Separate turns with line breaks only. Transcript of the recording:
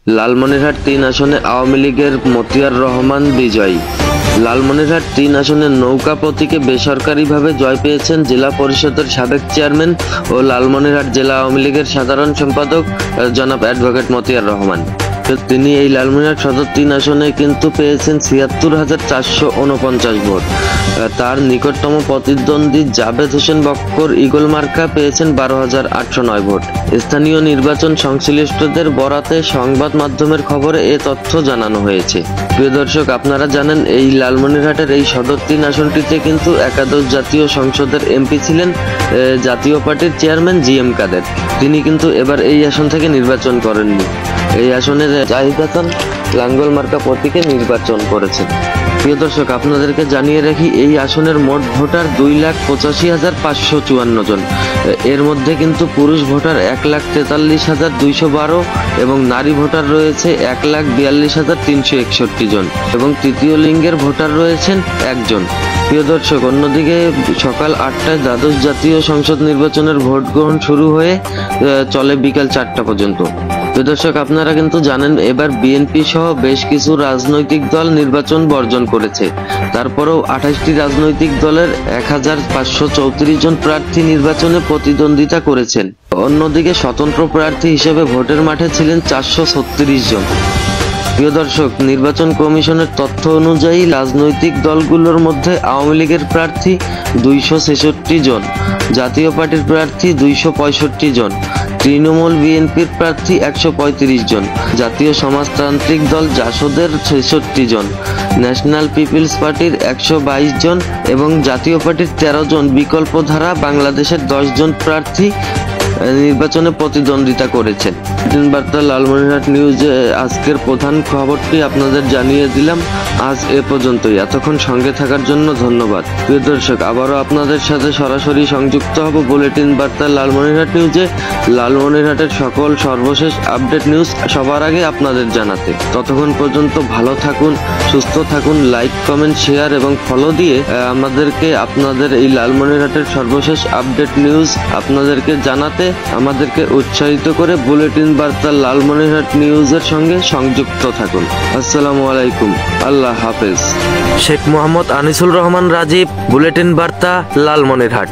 লালমনিরহাট ৩ আসনে আওয়ামী লীগের মতিয়ার রহমান বিজয়ী। লালমনিরহাট ৩ আসনের নৌকা প্রতীকে বেসরকারিভাবে জয় পেয়েছেন জেলা পরিষদের সাবেক চেয়ারম্যান ও লালমনিরহাট জেলা আওয়ামী লীগের সাধারণ সম্পাদক জনাব অ্যাডভোকেট মতিয়ার রহমান। তিনি এই লালমনিরহাট সদর ৩ আসনে কিন্তু পেয়েছেন ৭৬,৪৪৯ ভোট। তার নিকটতম প্রতিদ্বন্দ্বী জাবেদ হোসেন বক্কর ইগল মার্কা পেয়েছেন ১২,৮০৯ ভোট। স্থানীয় নির্বাচন সংশ্লিষ্টদের বরাতে সংবাদ মাধ্যমের খবরে এ তথ্য জানানো হয়েছে। প্রিয় দর্শক, আপনারা জানেন এই লালমনিরহাটের এই সদর ৩ আসনটিতে কিন্তু একাদশ জাতীয় সংসদের এমপি ছিলেন জাতীয় পার্টির চেয়ারম্যান জিএম কাদের। তিনি কিন্তু এবার এই আসন থেকে নির্বাচন করেননি। এই আসনের জাহিদ হাসান লাঙ্গল মার্কা প্রতীকে নির্বাচন করেছেন। প্রিয় দর্শক, আপনাদেরকে জানিয়ে রাখি এই আসনের মোট ভোটার ২,৮৫,৫৫৪ জন। এর মধ্যে কিন্তু পুরুষ ভোটার ১,৪৩,২১২ এবং নারী ভোটার রয়েছে ১,৪২,৩৬১ জন এবং তৃতীয় লিঙ্গের ভোটার রয়েছেন একজন। প্রিয় দর্শক, অন্যদিকে সকাল ৮টায় দ্বাদশ জাতীয় সংসদ নির্বাচনের ভোট গ্রহণ শুরু হয়ে চলে বিকাল ৪টা পর্যন্ত। প্রিয় দর্শক, আপনারা কিন্তু জানেন এবার বিএনপি সহ বেশ কিছু রাজনৈতিক দল নির্বাচন বর্জন করেছে। তারপরেও ২৮টি রাজনৈতিক দলের ১,৫৩৪ জন প্রার্থী নির্বাচনে প্রতিদ্বন্দ্বিতা করেছেন। অন্যদিকে স্বতন্ত্র প্রার্থী হিসেবে ভোটের মাঠে ছিলেন ৪৩৬ জন। প্রিয় দর্শক, নির্বাচন কমিশনের তথ্য অনুযায়ী রাজনৈতিক দলগুলোর মধ্যে আওয়ামী লীগের প্রার্থী ২৬৬ জন, জাতীয় পার্টির প্রার্থী ২৬৫ জন, তৃণমূল বিএনপির প্রার্থী ১৩৫ জন, জাতীয় সমাজতান্ত্রিক দল জাসদের ৬৬ জন, ন্যাশনাল পিপলস পার্টির ১২২ জন এবং জাতীয় পার্টির ১৩ জন, বিকল্পধারা বাংলাদেশের ১০ জন প্রার্থী নির্বাচনে প্রতিদ্বন্দ্বিতা করেছেন। বার্তা লালমনিরহাট নিউজে আজকের প্রধান খবরটি আপনাদের জানিয়ে দিলাম। আজ এ পর্যন্তই। এতক্ষণ সঙ্গে থাকার জন্য ধন্যবাদ। প্রিয় দর্শক, আবারও আপনাদের সাথে সরাসরি সংযুক্ত হব বুলেটিন বার্তা লালমনিরহাট নিউজে, লালমনিরহাটের সকল সর্বশেষ আপডেট নিউজ সবার আগে আপনাদের জানাতে। ততক্ষণ পর্যন্ত ভালো থাকুন, সুস্থ থাকুন, লাইক, কমেন্ট, শেয়ার এবং ফলো দিয়ে আমাদেরকে আপনাদের এই লালমনিরহাটের সর্বশেষ আপডেট নিউজ আপনাদেরকে জানাতে আমাদেরকে উৎসাহিত করে বুলেটিন বার্তা লালমনিরহাট নিউজের সঙ্গে সংযুক্ত থাকুন। আসসালামু আলাইকুম, আল্লাহ হাফেজ। শেখ মোহাম্মদ আনিসুল রহমান রাজীব, বুলেটিন বার্তা লালমনিরহাট।